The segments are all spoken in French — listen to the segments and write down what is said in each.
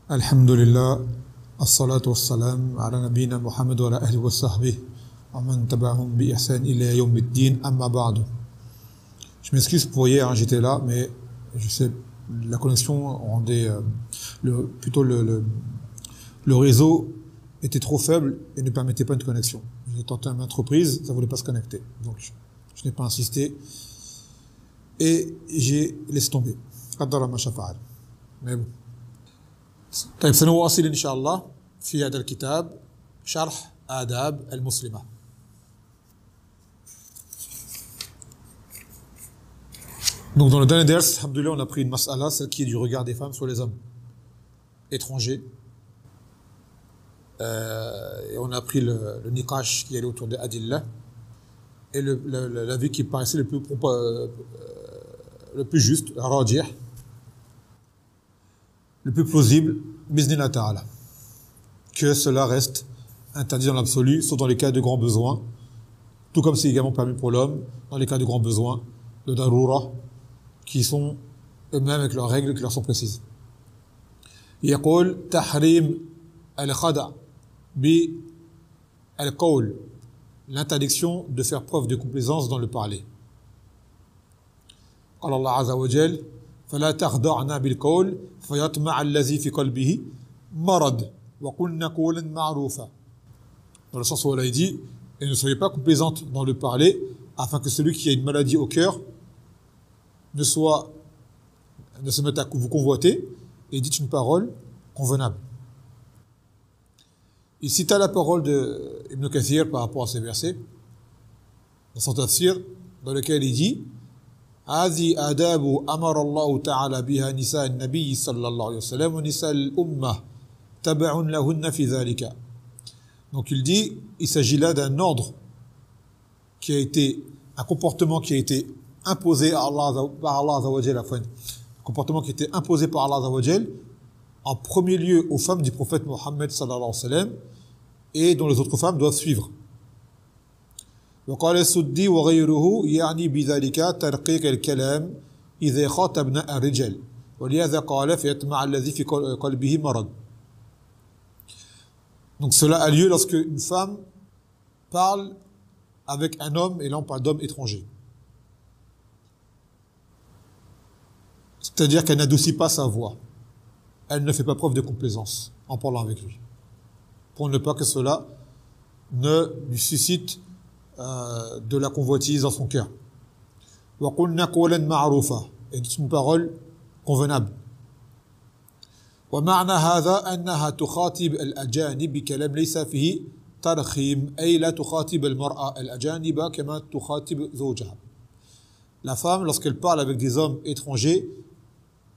Alhamdulillah, as-salatu was-salam ala nabiyyina Muhammad wa ala ahlihi wa sahbihi wa man tabi'ahum bi ihsan ila yawmiddin amma ba'du. Je m'excuse pour hier, hein, j'étais là, mais je sais, la connexion rendait, le réseau était trop faible et ne permettait pas une connexion. J'ai tenté à maintes reprises, ça ne voulait pas se connecter. Donc, je n'ai pas insisté et j'ai laissé tomber. Qaddara ma shafa'al. Mais bon. طيب سنواصل إن شاء الله في هذا الكتاب شرح آداب المسلمة. Donc dans le dernier ders, alhamdoulilah, on a pris une mas'ala, celle qui est du regard des femmes sur les hommes étrangers. Et on a pris le niqash qui allait autour des adillah et l'avis qui paraissait le plus juste, rajih, le plus plausible, biznillah ta'ala, que cela reste interdit dans l'absolu, sauf dans les cas de grands besoins, tout comme c'est également permis pour l'homme, dans les cas de grands besoins, de darura, qui sont eux-mêmes avec leurs règles qui leur sont précises. يقول تحريم الخدع بالقول, l'interdiction de faire preuve de complaisance dans le parler. قال الله عز وجل فلا تخضعن بالقول فيطمع الذي في قلبه مرض وقلن قولا معروفا. Dans le sens où Allah dit, et ne soyez pas complaisantes dans le parler, afin que celui qui a une maladie au cœur ne se mette à vous convoiter, et dites une parole convenable. Il cita la parole de Ibn Kathir par rapport à ces versets, dans son tafsir, dans lequel il dit هذه آداب أمر الله تعالى بها نساء النبي صلى الله عليه وسلم ونساء الأمة تبع لهن في ذلك. Donc il dit, il s'agit là d'un ordre qui a été, un comportement qui a été imposé par Allah Azza wa Jal, un comportement qui a été imposé par Allah Azza wa Jal, en premier lieu aux femmes du prophète Mohammed sallallahu alayhi wa sallam, et dont les autres femmes doivent suivre. وقال السدي وغيره يعني بذلك ترقيق الكلام إذا خاطبنا الرجال ولهذا قال فيطمع الذي في قلبه مرض. Donc cela a lieu lorsque une femme parle avec un homme, et là on parle d'homme étranger. C'est-à-dire qu'elle n'adoucit pas sa voix. Elle ne fait pas preuve de complaisance en parlant avec lui. Pour ne pas que cela ne lui suscite de la convoitise dans son cœur. وَقُلْنَا قَوْلًا مَعْرُوفًا, et dit une parole convenable. ومعنى هذا أنها تخاطب الأجانب بكلام ليس فيه ترخيم, أي لا تخاطب المرأة الأجانب كما تخاطب زوجها. La femme, lorsqu'elle parle avec des hommes étrangers,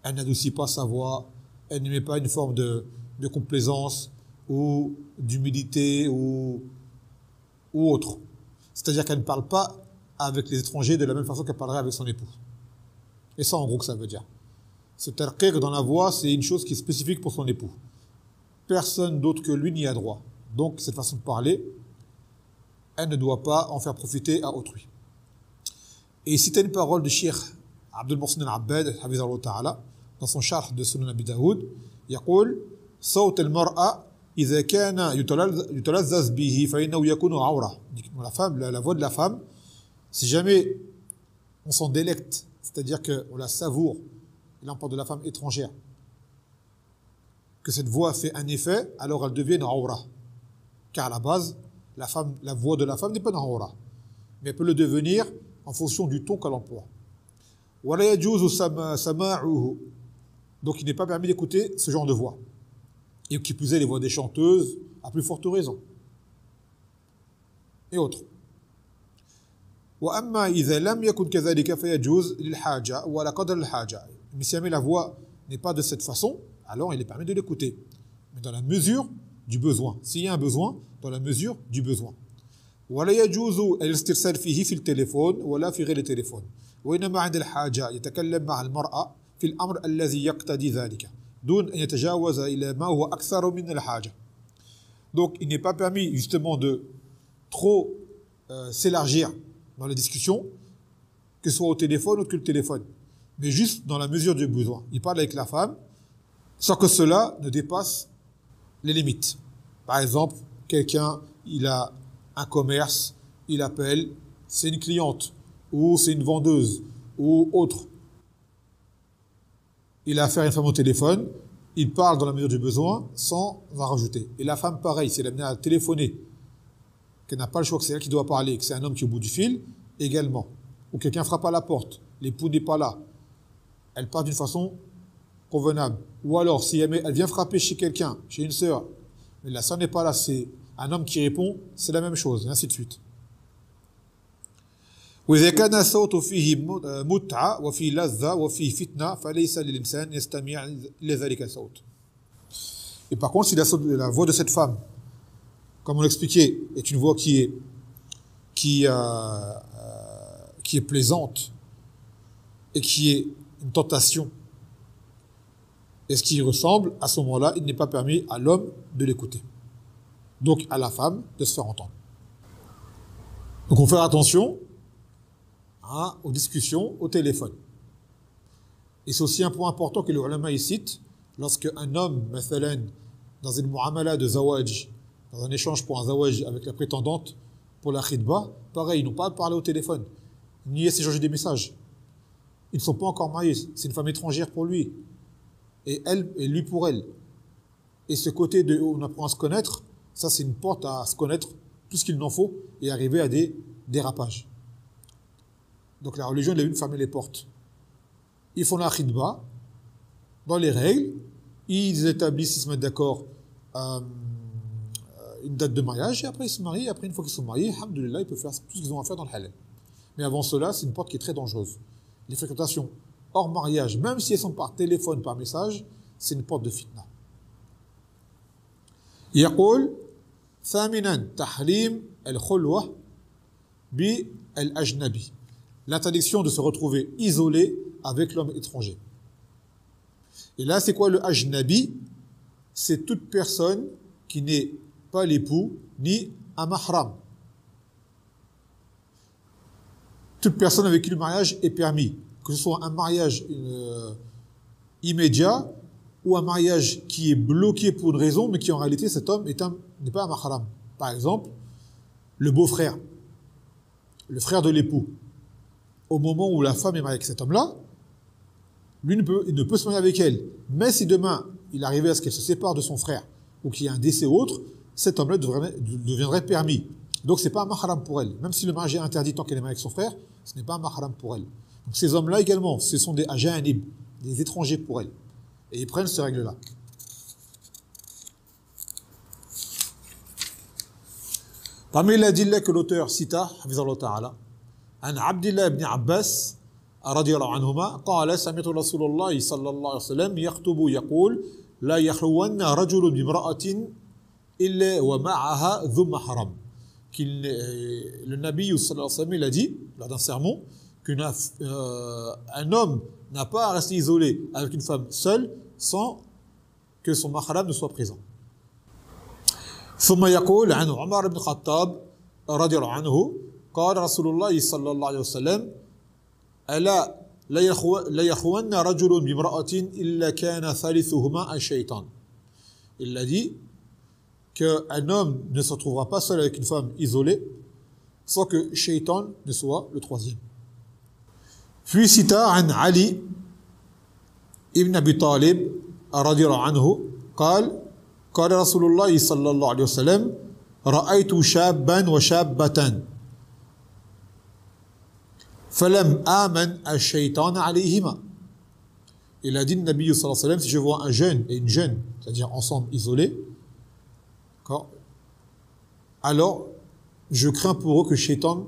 elle n'adoucit pas sa voix, elle ne met pas une forme de complaisance ou d'humilité ou autre. C'est-à-dire qu'elle ne parle pas avec les étrangers de la même façon qu'elle parlerait avec son époux. Et ça, en gros, que ça veut dire. Ce tarqiq dans la voix, c'est une chose qui est spécifique pour son époux. Personne d'autre que lui n'y a droit. Donc, cette façon de parler, elle ne doit pas en faire profiter à autrui. Et il citait une parole de Cheikh Abdul Mohsin al-Abbad, hafizahullah ta'ala, dans son charh de Sunan Abi Daoud, يقول صوت المرأة إذا كان يتلذذ به فإنه يكون عورة. La voix de la femme, si jamais on s'en délecte, c'est-à-dire qu'on la savoure, et là on parle de la femme étrangère, que cette voix fait un effet, alors elle devient une aura. Car à la base, la voix de la femme n'est pas une aura, mais elle peut le devenir en fonction du ton qu'elle emploie. ولا يجوز سماعه. Donc il n'est pas permis d'écouter ce genre de voix. Et qui plus est les voix des chanteuses, à plus forte raison. Et autres. وأما إذا لم يكن كذلك فيجوز للحاجة ولا قدر الحاجة. Mais si jamais la voix n'est pas de cette façon, alors il est permis de l'écouter. Mais dans la mesure du besoin. S'il y a un besoin, dans la mesure du besoin. ولا يجوز الاسترسال فيه في التليفون ولا في غير التليفون. وإنما عند الحاجة يتكلم مع المرأة في الأمر الذي يقتضي ذلك. دون أن يتجاوز إلى ما هو أكثر من الحاجة. Donc il n'est pas permis justement de trop s'élargir dans les discussions, que ce soit au téléphone ou que le téléphone, mais juste dans la mesure du besoin. Il parle avec la femme sans que cela ne dépasse les limites. Par exemple, quelqu'un, il a un commerce, il appelle, c'est une cliente, ou c'est une vendeuse, ou autre. Il a affaire à une femme au téléphone, il parle dans la mesure du besoin, sans en rajouter. Et la femme, pareil, si elle est amenée à téléphoner, qu'elle n'a pas le choix, que c'est elle qui doit parler, que c'est un homme qui est au bout du fil, également. Ou quelqu'un frappe à la porte, l'époux n'est pas là, elle part d'une façon convenable. Ou alors, si elle vient frapper chez quelqu'un, chez une sœur, mais la sœur n'est pas là, c'est un homme qui répond, c'est la même chose, et ainsi de suite. وإذا كان الصوت فيه متعة وفيه لذة وفيه فتنة فليس للإنسان يستمع لذلك الصوت. Et par contre, si la voix de cette femme, comme on l'expliquait, est une voix qui est plaisante et qui est une tentation, et ce qui y ressemble, à ce moment-là, il n'est pas permis à l'homme de l'écouter. Donc à la femme de se faire entendre. Donc on fait attention aux discussions au téléphone. Et c'est aussi un point important que le ulama y cite, lorsque un homme, mathalan, dans une muamala de zawaj, dans un échange pour un zawaj avec la prétendante, pour la khidba, pareil, ils n'ont pas à parler au téléphone, ni à s'échanger des messages. Ils ne sont pas encore mariés, c'est une femme étrangère pour lui, et elle, et lui pour elle. Et ce côté de on apprend à se connaître, ça c'est une porte à se connaître tout ce qu'il en faut et arriver à des dérapages. Donc la religion, elle a vu fermer les portes. Ils font la khidba, dans les règles, ils établissent, ils se mettent d'accord une date de mariage, et après ils se marient, et après une fois qu'ils sont mariés, alhamdoulilah, ils peuvent faire tout ce qu'ils ont à faire dans le halal. Mais avant cela, c'est une porte qui est très dangereuse. Les fréquentations hors mariage, même si elles sont par téléphone, par message, c'est une porte de fitna. يقول ثامنا تحريم الخلوة بالأجنبي. L'interdiction de se retrouver isolé avec l'homme étranger. Et là, c'est quoi le ajnabi? C'est toute personne qui n'est pas l'époux ni un mahram. Toute personne avec qui le mariage est permis, que ce soit un mariage immédiat ou un mariage qui est bloqué pour une raison, mais qui en réalité, cet homme n'est pas un mahram. Par exemple, le beau-frère, le frère de l'époux. Au moment où la femme est mariée avec cet homme-là, lui il ne peut se marier avec elle. Mais si demain, il arrivait à ce qu'elle se sépare de son frère, ou qu'il y ait un décès ou autre, cet homme-là deviendrait permis. Donc c'est pas un mahram pour elle. Même si le mariage est interdit tant qu'elle est mariée avec son frère, ce n'est pas un mahram pour elle. Donc ces hommes-là également, ce sont des ajanib, des étrangers pour elle. Et ils prennent ces règles-là. Parmi les adillas que l'auteur cita, hafizallahu ta'ala, عن عبد الله بن عباس رضي الله عنهما قال سمعت رسول الله صلى الله عليه وسلم يخطب يقول لا يخلون رجل بامرأة إلا ومعها ذو محرم. Le Nabi sallallahu alayhi wa sallam, il a dit lors d'un sermon qu'un homme n'a pas à rester isolé avec une femme seule sans que son mahram ne soit présent. ثم يقول عن عمر بن الخطاب رضي الله عنه قال رسول الله صلى الله عليه وسلم ألا لا يخون رجل بامرأة إلا كان ثالثهما الشيطان. Il a dit qu'un homme ne se retrouvera pas seul avec une femme isolée sans que Shaitan ne soit le troisième. Puis cita عن علي ابن أبي طالب رضي الله عنه قال قال رسول الله صلى الله عليه وسلم رأيت شابا وشابة فلم آمن الشيطان عليهما. Il a dit, le Nabi sallallahu alayhi wa sallam, si je vois un jeune et une jeune, c'est-à-dire ensemble isolés, alors je crains pour eux que Shaitan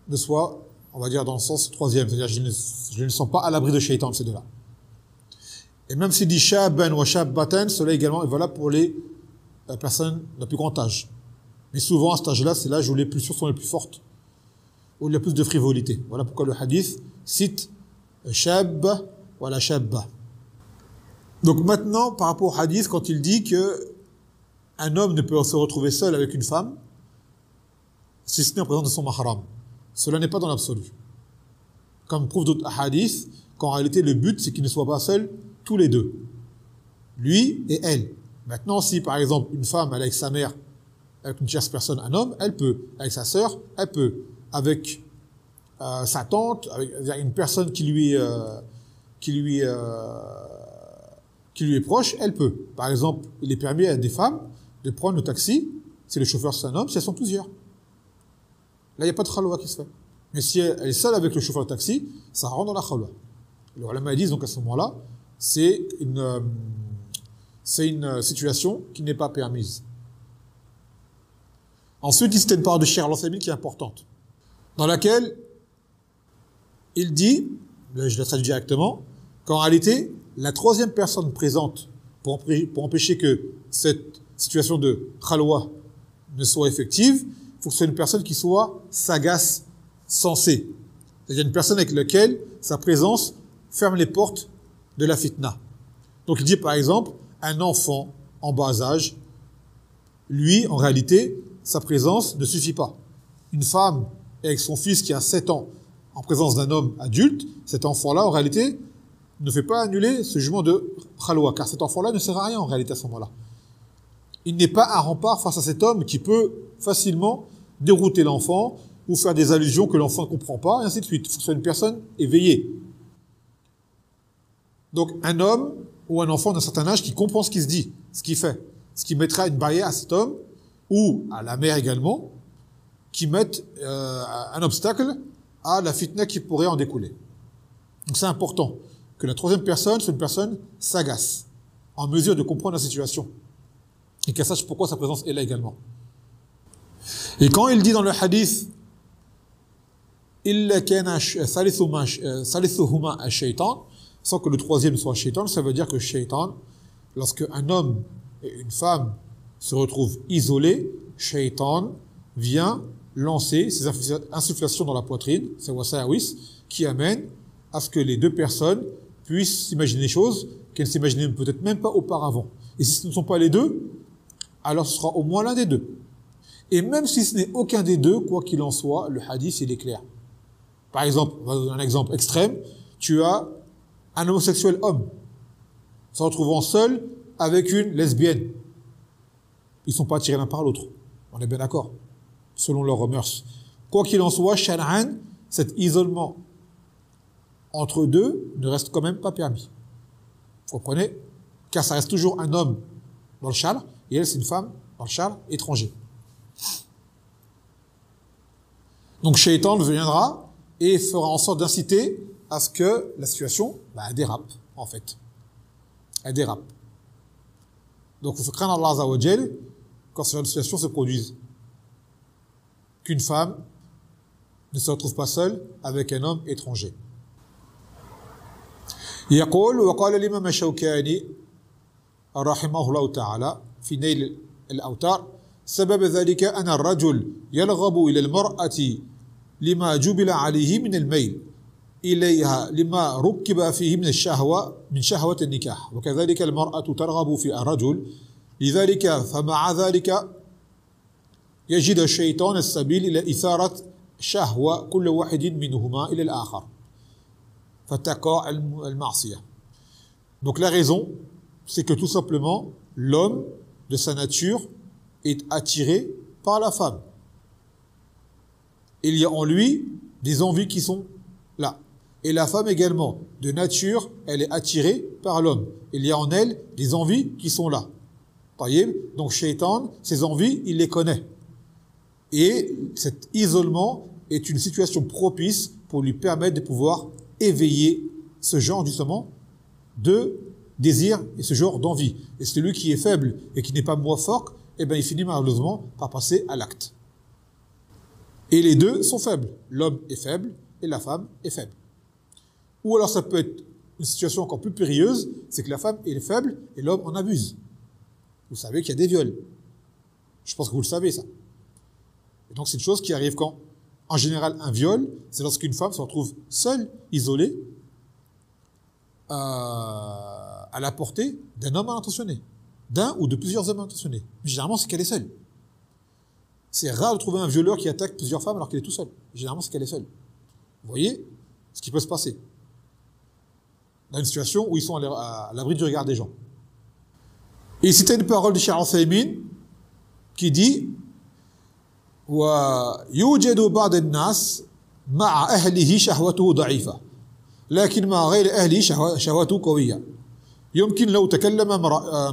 ne soit, on va dire, dans le sens troisième, c'est-à-dire je ne sens pas à l'abri de Shaitan, ces deux-là. Et même s'il dit shaban wa shabbatan, cela également est valable pour les personnes de plus grand âge. Mais souvent, à cet âge-là, c'est l'âge où les blessures sont les plus fortes, où il y a plus de frivolité. Voilà pourquoi le hadith cite shab wa la shabba. Donc maintenant, par rapport au hadith, quand il dit que un homme ne peut se retrouver seul avec une femme, si ce n'est en présence de son mahram, cela n'est pas dans l'absolu. Comme prouve d'autres hadiths, qu'en réalité le but c'est qu'ils ne soient pas seuls tous les deux. lui et elle. Maintenant, si par exemple une femme elle est avec sa mère, avec une tierce personne, un homme, elle peut. Avec sa sœur, elle peut. Avec sa tante, avec une personne qui lui est proche, elle peut. Par exemple, il est permis à des femmes de prendre le taxi, si le chauffeur c'est un homme, si elles sont plusieurs. Là, il n'y a pas de khalwa qui se fait. Mais si elle est seule avec le chauffeur de taxi, ça rentre dans la khalwa. Les ulama disent donc à ce moment-là, c'est une situation qui n'est pas permise. Ensuite, il cite une parole de Cheikh Al-Uthaymin qui est importante, dans laquelle il dit, je la traduis directement, qu'en réalité, la troisième personne présente pour empêcher que cette situation de khalwa ne soit effective, il faut que ce soit une personne qui soit sagace, sensée. C'est-à-dire une personne avec laquelle sa présence ferme les portes de la fitna. Donc il dit par exemple, un enfant en bas âge, lui, en réalité, sa présence ne suffit pas. Une femme avec son fils qui a 7 ans, en présence d'un homme adulte, cet enfant-là, en réalité, ne fait pas annuler ce jugement de khalwa, car cet enfant-là ne sert à rien en réalité à ce moment-là. Il n'est pas un rempart face à cet homme qui peut facilement dérouter l'enfant ou faire des allusions que l'enfant ne comprend pas, et ainsi de suite. Il faut que ce soit une personne éveillée. Donc un homme ou un enfant d'un certain âge qui comprend ce qui se dit, ce qu'il fait, ce qui mettra une barrière à cet homme, ou à la mère également, qui mettent un obstacle à la fitna qui pourrait en découler. Donc c'est important que la troisième personne soit une personne sagace, en mesure de comprendre la situation, et qu'elle sache pourquoi sa présence est là également. Et quand il dit dans le hadith إِلَّا كَانَ ثَالِثُهُمَا الشَّيْطَانِ, sans que le troisième soit shaitan, ça veut dire que shaitan, lorsque un homme et une femme se retrouvent isolés, shaitan vient lancer ses insufflations dans la poitrine, c'est wasawis, qui amène à ce que les deux personnes puissent s'imaginer des choses qu'elles ne s'imaginaient peut-être même pas auparavant. Et si ce ne sont pas les deux, alors ce sera au moins l'un des deux. Et même si ce n'est aucun des deux, quoi qu'il en soit, le hadith, il est clair. Par exemple, on va donner un exemple extrême, tu as un homosexuel homme se retrouvant seul avec une lesbienne. Ils ne sont pas attirés l'un par l'autre. On est bien d'accord, selon leurs mœurs. Quoi qu'il en soit, shar'an, cet isolement entre deux ne reste quand même pas permis. Vous comprenez? Car ça reste toujours un homme dans le shar, et elle, c'est une femme dans le shar étranger. Donc, Shaitan viendra et fera en sorte d'inciter à ce que la situation dérape, en fait. Elle dérape. Donc, il faut craindre Allah Azza wa Jal quand ce genre de situation se produise. Qu'une femme ne se retrouve pas seule avec un homme étranger. يقول وقال الإمام الشوكاني رحمه الله تعالى في نيل الأوتار سبب ذلك أن الرجل يرغب إلى المرأة لما جبل عليه من الميل إليها لما ركب فيه من الشهوة من شهوة النكاح وكذلك المرأة ترغب في الرجل لذلك فمع ذلك يجد الشيطان السبيل إلى إثارة شهوة كل واحد منهما إلى الآخر فتقع المعصية. Donc la raison, c'est que tout simplement, l'homme, de sa nature, est attiré par la femme. Il y a en lui des envies qui sont là. Et la femme également, de nature, elle est attirée par l'homme. Il y a en elle des envies qui sont là. Donc Shaitan, ses envies, il les connaît. Et cet isolement est une situation propice pour lui permettre de pouvoir éveiller ce genre justement de désir et ce genre d'envie. Et celui qui est faible et qui n'est pas muwaffaq, il finit malheureusement par passer à l'acte. Et les deux sont faibles. L'homme est faible et la femme est faible. Ou alors ça peut être une situation encore plus périlleuse, c'est que la femme est faible et l'homme en abuse. Vous savez qu'il y a des viols. Je pense que vous le savez ça. Et donc c'est une chose qui arrive quand? En général, un viol, c'est lorsqu'une femme se retrouve seule, isolée, à la portée d'un homme mal intentionné, d'un ou de plusieurs hommes mal intentionnés. Mais généralement, c'est qu'elle est seule. C'est rare de trouver un violeur qui attaque plusieurs femmes alors qu'il est tout seul. Généralement, c'est qu'elle est seule. Vous voyez ce qui peut se passer dans une situation où ils sont à l'abri du regard des gens. Et c'était une parole de Cheikh Uthaymin qui dit ويوجد بعض الناس مع أهله شهوته ضعيفة لكن مع غير أهله شهوته قوية يمكن لو تكلم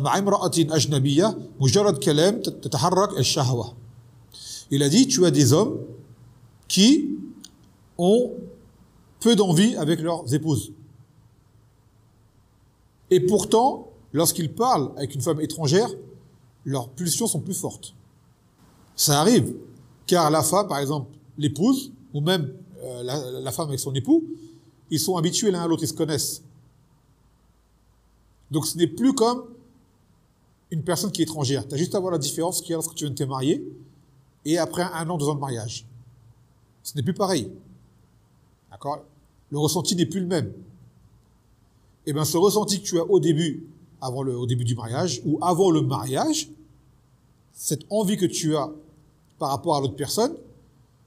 مع امرأة أجنبية مجرد كلام تتحرك الشهوة. Il a dit tu as des hommes qui ont peu d'envie avec leurs épouses. Et pourtant, lorsqu'ils parlent avec une femme étrangère, leurs pulsions sont plus fortes. Ça arrive, car la femme, par exemple, l'épouse, ou même la femme avec son époux, ils sont habitués l'un à l'autre, ils se connaissent. Donc ce n'est plus comme une personne qui est étrangère. Tu as juste à voir la différence qu'il y a lorsque tu viens de te marier et après 1 an, 2 ans de mariage. Ce n'est plus pareil. D'accord? Le ressenti n'est plus le même. Et bien ce ressenti que tu as au début du mariage ou avant le mariage, cette envie que tu as par rapport à l'autre personne,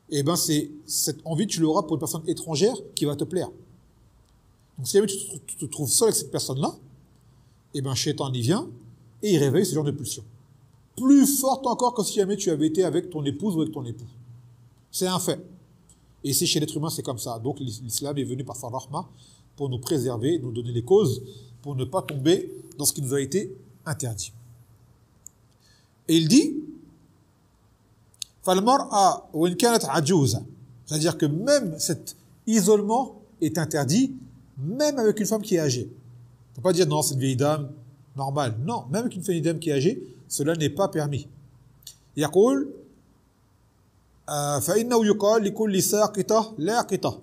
et ben c'est cette envie tu l'auras pour une personne étrangère qui va te plaire. Donc si jamais tu te trouves seul avec cette personne-là, et ben Shaitan y vient et il réveille ce genre de pulsion. Plus forte encore que si jamais tu avais été avec ton épouse ou avec ton époux. C'est un fait. Et c'est chez l'être humain, c'est comme ça. Donc l'islam est venu par sa rahma pour nous préserver, nous donner les causes, pour ne pas tomber dans ce qui nous a été interdit. Et il dit فالمرأة وإن كانت عجوزة, c'est-à-dire que même cet isolement est interdit, même avec une femme qui est âgée. On ne peut pas dire non, c'est une vieille dame normale. Non, même avec une vieille dame qui est âgée, cela n'est pas permis. يقول فإنه يقال لكل ساقطة لاقطة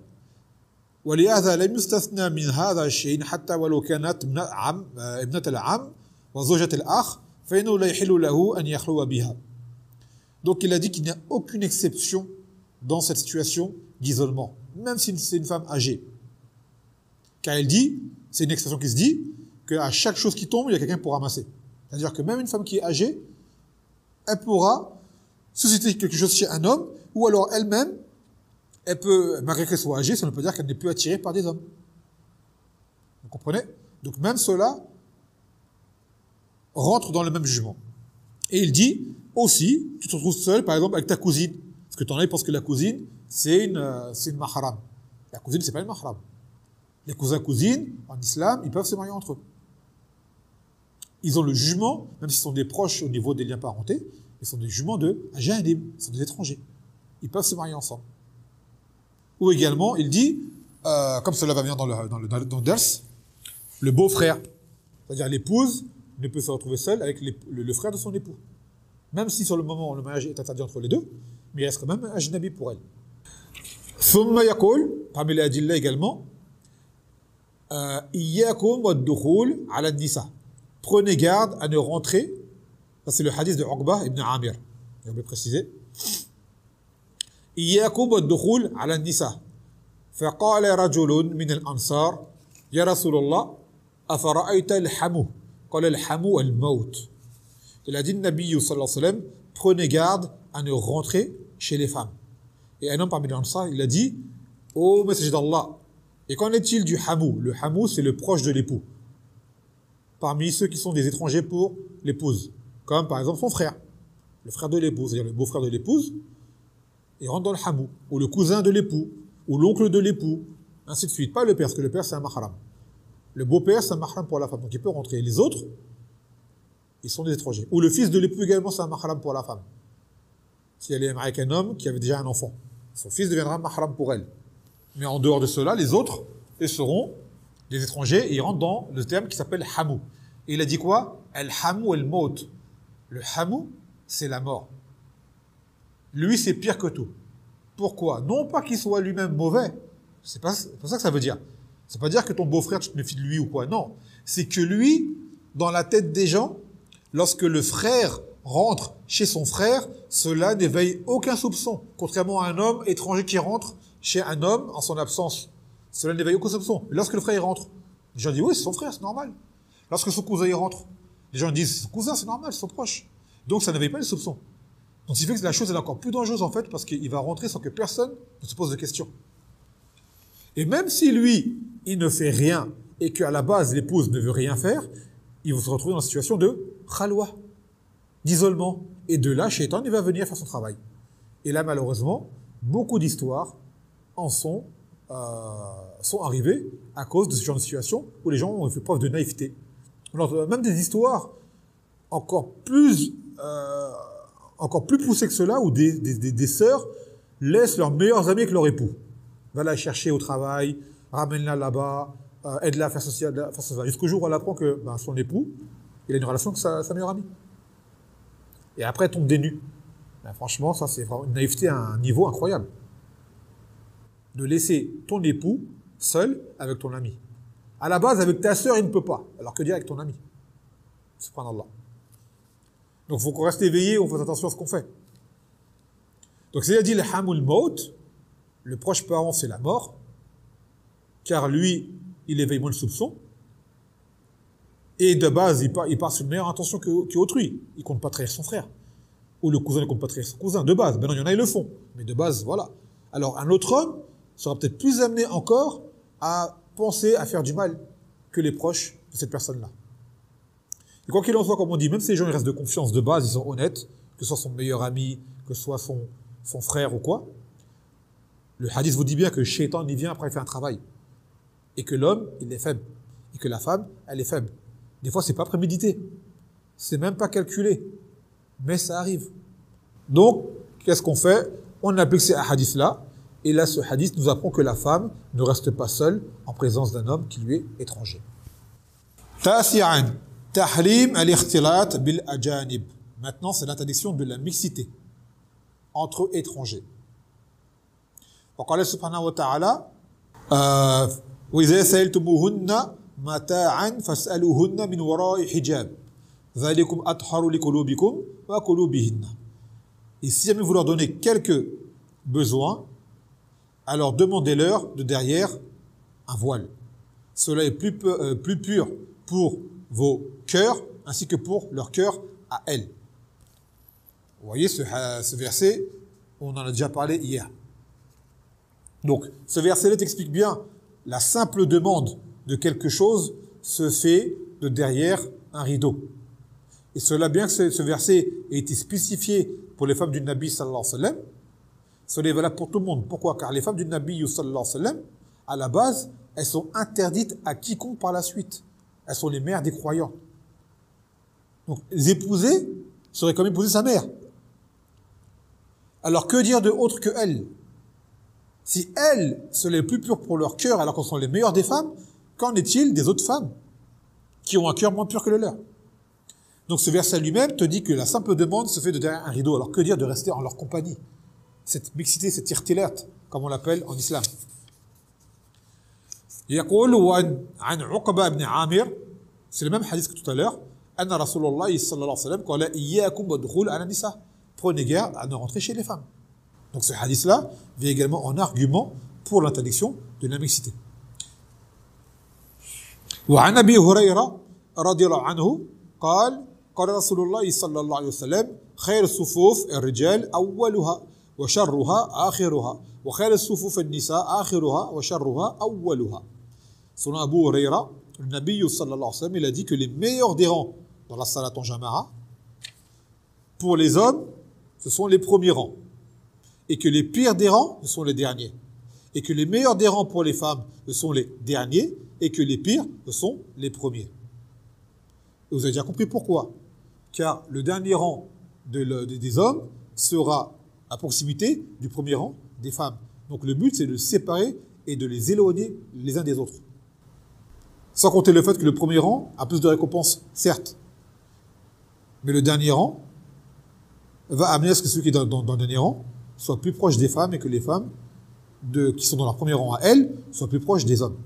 ولهذا لم يستثنى من هذا الشيء حتى ولو كانت ابنة العم وزوجة الأخ فإنه لا يحل له أن يخلو بها. Donc il a dit qu'il n'y a aucune exception dans cette situation d'isolement, même si c'est une femme âgée. Car il dit, c'est une expression qui se dit, qu'à chaque chose qui tombe, il y a quelqu'un pour ramasser. C'est-à-dire que même une femme qui est âgée, elle pourra susciter quelque chose chez un homme, ou alors elle-même, elle peut, malgré qu'elle soit âgée, ça ne veut pas dire qu'elle n'est plus attirée par des hommes. Vous comprenez? Donc même cela rentre dans le même jugement. Et il dit aussi, tu te retrouves seul, par exemple, avec ta cousine. Parce que tu en as, parce que la cousine, c'est une mahram. La cousine, c'est pas une mahram. Les cousins-cousines, en islam, ils peuvent se marier entre eux. Ils ont le jugement, même s'ils sont des proches au niveau des liens parentés, ils sont des jugements de ajanib, ils sont des étrangers. Ils peuvent se marier ensemble. Ou également, il dit, comme cela va venir dans le ders, le beau-frère. C'est-à-dire l'épouse ne peut se retrouver seule avec le frère de son époux. Même si sur le moment, le mariage est interdit entre les deux, mais il reste quand même un ajnabi pour elle. ثم يقول, parmi les adilla également, إياكم والدخول على النساء. Prenez garde à ne rentrer. Ça c'est le hadith de Uqba ibn Amir. Je vais préciser. إياكم والدخول على النساء. فقال رجل من الأنصار يا رسول الله أفرأيت الحمو. قال الحمو الموت. Il a dit, Nabi sallallahu alayhi wa sallam, prenez garde à ne rentrer chez les femmes. Et un homme parmi les Ansar, il a dit, ô messager d'Allah, et qu'en est-il du hamou? Le hamou, c'est le proche de l'époux. Parmi ceux qui sont des étrangers pour l'épouse. Comme par exemple son frère, le frère de l'épouse, c'est-à-dire le beau-frère de l'épouse, il rentre dans le hamou. Ou le cousin de l'époux, ou l'oncle de l'époux, ainsi de suite. Pas le père, parce que le père c'est un mahram. Le beau-père c'est un mahram pour la femme, donc il peut rentrer. Et les autres, ils sont des étrangers. Ou le fils de l'époux également, c'est un mahram pour la femme. Si elle est avec un homme qui avait déjà un enfant, son fils deviendra un mahram pour elle. Mais en dehors de cela, les autres, ils seront des étrangers et ils rentrent dans le terme qui s'appelle hamou. Et il a dit quoi? Al-hamou al-maut. Le hamou, c'est la mort. Lui, c'est pire que tout. Pourquoi? Non pas qu'il soit lui-même mauvais. C'est pas ça que ça veut dire. C'est pas dire que ton beau-frère, tu te méfies de lui ou quoi. Non. C'est que lui, dans la tête des gens, lorsque le frère rentre chez son frère, cela n'éveille aucun soupçon. Contrairement à un homme étranger qui rentre chez un homme en son absence. Cela n'éveille aucun soupçon. Et lorsque le frère rentre, les gens disent oui, c'est son frère, c'est normal. Lorsque son cousin y rentre, les gens disent son cousin, c'est normal, c'est son proche. Donc ça n'éveille pas les soupçons. Donc ce qui fait que la chose est encore plus dangereuse en fait, parce qu'il va rentrer sans que personne ne se pose de questions. Et même si lui, il ne fait rien et qu'à la base l'épouse ne veut rien faire, ils vont se retrouver dans une situation de khalwa, d'isolement. Et de là, Shaitan, il va venir faire son travail. Et là, malheureusement, beaucoup d'histoires en sont arrivées à cause de ce genre de situation où les gens ont fait preuve de naïveté. Alors, même des histoires encore plus poussées que cela, où des sœurs laissent leurs meilleurs amis avec leur époux. Va la chercher au travail, ramène-la là-bas, aide-la à faire ceci, jusqu'au jour où elle apprend que son époux, il a une relation avec sa meilleure amie. Et après, elle tombe des nues. Franchement, ça, c'est vraiment une naïveté à un niveau incroyable. De laisser ton époux seul avec ton ami. À la base, avec ta sœur, il ne peut pas. Alors que dire avec ton ami? Subhanallah. Donc, il faut qu'on reste éveillé, on fasse attention à ce qu'on fait. Donc, c'est-à-dire dit le hamul maut, le proche parent, c'est la mort, car lui, il éveille moins le soupçon. Et de base, il part sur une meilleure intention qu'autrui. Il ne compte pas trahir son frère. Ou le cousin ne compte pas trahir son cousin, de base. Maintenant, il y en a, ils le font. Mais de base, voilà. Alors, un autre homme sera peut-être plus amené encore à penser à faire du mal que les proches de cette personne-là. Et quoi qu'il en soit, comme on dit, même si les gens ils restent de confiance de base, ils sont honnêtes, que ce soit son meilleur ami, que ce soit son frère ou quoi, le hadith vous dit bien que le shaitan, il vient après il fait un travail. Et que l'homme, il est faible. Et que la femme, elle est faible. Des fois, c'est pas prémédité. C'est même pas calculé. Mais ça arrive. Donc, qu'est-ce qu'on fait? On applique ces hadiths-là. Et là, ce hadith nous apprend que la femme ne reste pas seule en présence d'un homme qui lui est étranger. Tasi'an, tahrim al-ikhtilat bil ajanib. Maintenant, c'est l'interdiction de la mixité entre étrangers. وقال سبحانه وتعالى وإذا سألتموهن متاعا فاسألوهن من وراء حجاب ذلكم أطهر لقلوبكم وقلوبهن. Et si jamais vous leur donnez quelques besoins, alors demandez-leur de derrière un voile. Cela est plus pur pour vos cœurs ainsi que pour leur cœur à elles. Vous voyez ce verset, on en a déjà parlé hier. Donc, ce verset-là t'explique bien la simple demande de quelque chose se fait de derrière un rideau. Et cela, bien que ce verset ait été spécifié pour les femmes du Nabi sallallahu alayhi wa sallam, cela est valable pour tout le monde. Pourquoi? Car les femmes du Nabi sallallahu alayhi wa sallam, à la base, elles sont interdites à quiconque par la suite. Elles sont les mères des croyants. Donc, les épouser serait comme épouser sa mère. Alors, que dire de autre que elles? Si elles sont les plus pures pour leur cœur, alors qu'elles sont les meilleures des femmes, qu'en est-il des autres femmes qui ont un cœur moins pur que le leur? Donc ce verset lui-même te dit que la simple demande se fait de derrière un rideau. Alors que dire de rester en leur compagnie? Cette mixité, cette irtilat, comme on l'appelle en islam. يقول عن عقبة بن عامر, c'est le même hadith que tout à l'heure, أن رسول الله صلى الله عليه وسلم قال إياكم والدخول على النساء. Prenez garde à ne rentrer chez les femmes. Donc ce hadith-là vient également en argument pour l'interdiction de la mixité. وعن أبي هريرة رضي الله عنه قال قال رسول الله صلى الله عليه وسلم خير الصفوف الرجال أولها وشرها آخرها وخير الصفوف النساء آخرها وشرها أولها. Selon Abu Huraira, le Nabi sallallahu alayhi wa sallam, il a dit que les meilleurs des rangs dans la salat en jama'a, pour les hommes, ce sont les premiers rangs. Et que les pires des rangs, ce sont les derniers. Et que les meilleurs des rangs pour les femmes, ce sont les derniers. Et que les pires, ce sont les premiers. Et vous avez déjà compris pourquoi. Car le dernier rang des hommes sera à proximité du premier rang des femmes. Donc le but, c'est de les séparer et de les éloigner les uns des autres. Sans compter le fait que le premier rang a plus de récompenses, certes. Mais le dernier rang va amener à ce que celui qui est dans le dernier rang soit plus proche des femmes et que les femmes qui sont dans leur premier rang à elles soient plus proches des hommes.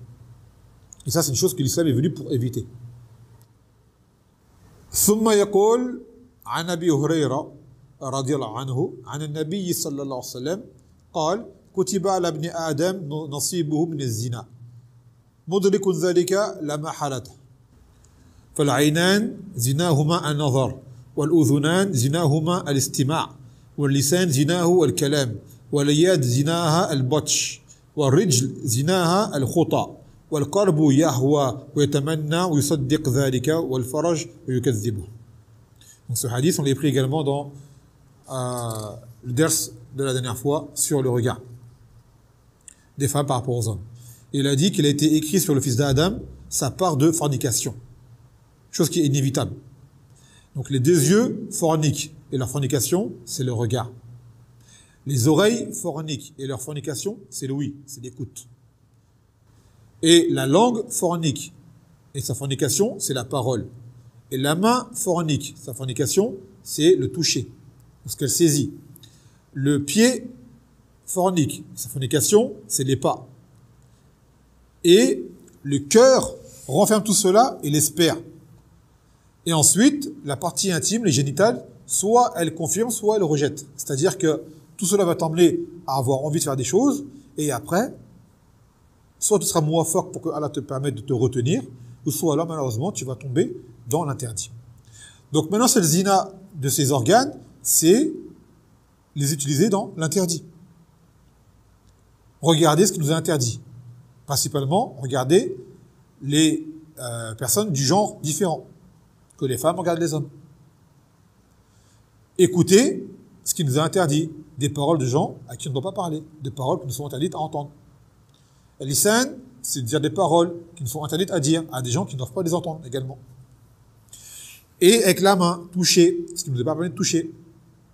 Et ça, c'est une chose que l'islam est venu pour éviter. ثم يقول عن أبي هريرة رضي الله عنه عن النبي صلى الله عليه وسلم قال كتب على ابن آدم نصيبه من الزنا مدرك ذلك لا محالة فالعينان زناهما النظر والأذنان زناهما الاستماع واللسان زناه الكلام واليد زناها البطش والرجل زناها الخطأ والقلب يهوى ويتمنى ويصدق ذلك والفرج ويكذبه. Donc ce hadith, on l'a pris également dans le ders de la dernière fois sur le regard des femmes par rapport aux hommes. Il a dit qu'il a été écrit sur le fils d'Adam sa part de fornication, chose qui est inévitable. Donc les deux yeux forniquent et leur fornication, c'est le regard. Les oreilles forniquent et leur fornication, c'est l'ouïe, c'est l'écoute. Et la langue fornique et sa fornication, c'est la parole. Et la main fornique, sa fornication, c'est le toucher, parce qu'elle saisit. Le pied fornique, sa fornication, c'est les pas. Et le cœur renferme tout cela et l'espère. Et ensuite, la partie intime, les génitales, soit elle confirme, soit elle rejette. C'est-à-dire que tout cela va t'emmener à avoir envie de faire des choses, et après, soit tu seras muwafaq pour que Allah te permette de te retenir, ou soit là, malheureusement, tu vas tomber dans l'interdit. Donc maintenant, c'est le zina de ces organes, c'est les utiliser dans l'interdit. Regardez ce qui nous est interdit. Principalement, regardez les personnes du genre différent, que les femmes regardent les hommes. Écoutez ce qui nous est interdit, des paroles de gens à qui on ne doit pas parler, des paroles qui nous sont interdites à entendre. Al-lisan, c'est dire des paroles qui nous sont interdites à dire à des gens qui ne doivent pas les entendre également. Et avec la main, toucher, ce qui ne nous est pas permis de toucher.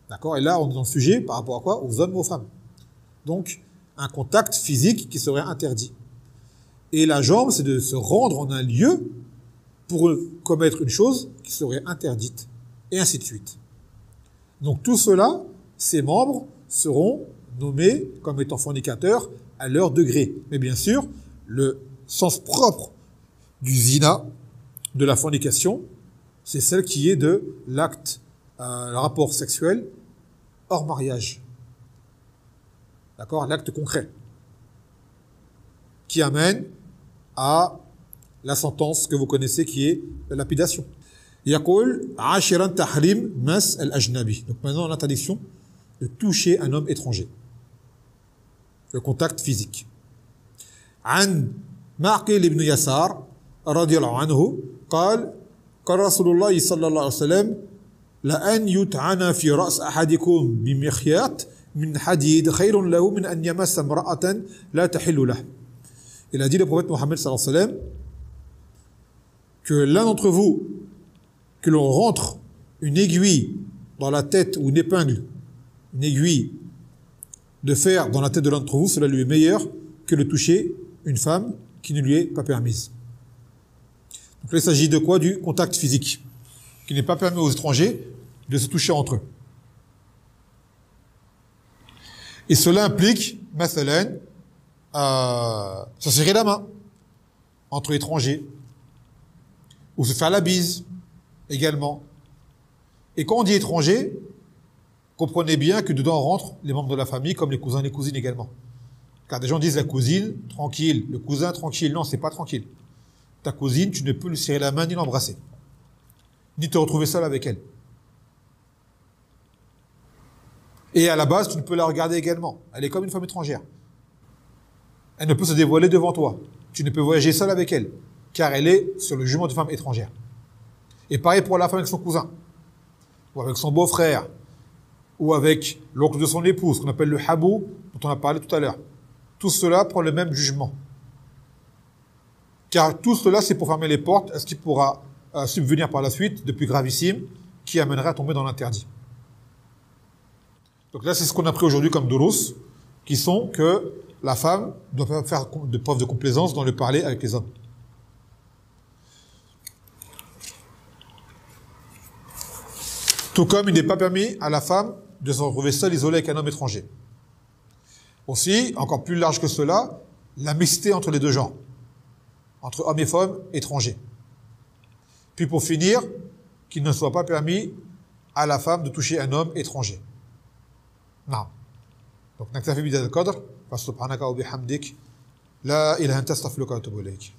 D'accord? Et là, on est dans le sujet par rapport à quoi? Aux hommes et aux femmes. Donc, un contact physique qui serait interdit. Et la jambe, c'est de se rendre en un lieu pour commettre une chose qui serait interdite. Et ainsi de suite. Donc tout cela, ces membres seront nommés comme étant fornicateurs à leur degré. Mais bien sûr, le sens propre du zina, de la fornication, c'est celle qui est de l'acte, le rapport sexuel hors mariage. D'accord? L'acte concret. Qui amène à la sentence que vous connaissez qui est la lapidation. Yaqul ashiran tahrim mas al-ajnabi. Donc maintenant l'interdiction de toucher un homme étranger. Le contact physique. An Ma'qil ibn Yasar radiyallahu anhu قال قال رسول الله صلى الله عليه وسلم لأن يطعن في رأس أحدكم بمخياط من حديد خير له من أن يمس امرأة لا تحل له. Il a dit le prophète Mohammed sallallahu alayhi wa sallam que l'un d'entre vous, que l'on rentre une aiguille dans la tête ou une épingle, une aiguille de fer dans la tête de l'un d'entre vous, cela lui est meilleur que de toucher une femme qui ne lui est pas permise. Donc là, il s'agit de quoi? Du contact physique, qui n'est pas permis aux étrangers de se toucher entre eux. Et cela implique, mathalan, se serrer la main entre étrangers, ou se faire la bise également. Et quand on dit étranger, comprenez bien que dedans rentrent les membres de la famille, comme les cousins et les cousines également. Car des gens disent la cousine, tranquille, le cousin, tranquille. Non, c'est pas tranquille. Ta cousine, tu ne peux lui serrer la main ni l'embrasser, ni te retrouver seul avec elle. Et à la base, tu ne peux la regarder également. Elle est comme une femme étrangère. Elle ne peut se dévoiler devant toi. Tu ne peux voyager seul avec elle, car elle est sur le jugement de femme étrangère. Et pareil pour la femme avec son cousin, ou avec son beau-frère, ou avec l'oncle de son épouse, qu'on appelle le habou, dont on a parlé tout à l'heure. Tout cela prend le même jugement. Car tout cela, c'est pour fermer les portes à ce qui pourra subvenir par la suite de plus gravissime, qui amènerait à tomber dans l'interdit. Donc là, c'est ce qu'on a pris aujourd'hui comme douros, qui sont que la femme ne doit pas faire de preuve de complaisance dans le parler avec les hommes. Tout comme il n'est pas permis à la femme de se retrouver seule, isolée avec un homme étranger. Aussi, encore plus large que cela, la mixité entre les deux genres, entre hommes et femmes étrangers. Puis pour finir, qu'il ne soit pas permis à la femme de toucher un homme étranger. Non. Donc, naktafi bidhadha al-qadr, fa subhanaka wa bihamdik, la ilaha illa anta astaghfiruka wa atubu ilayk.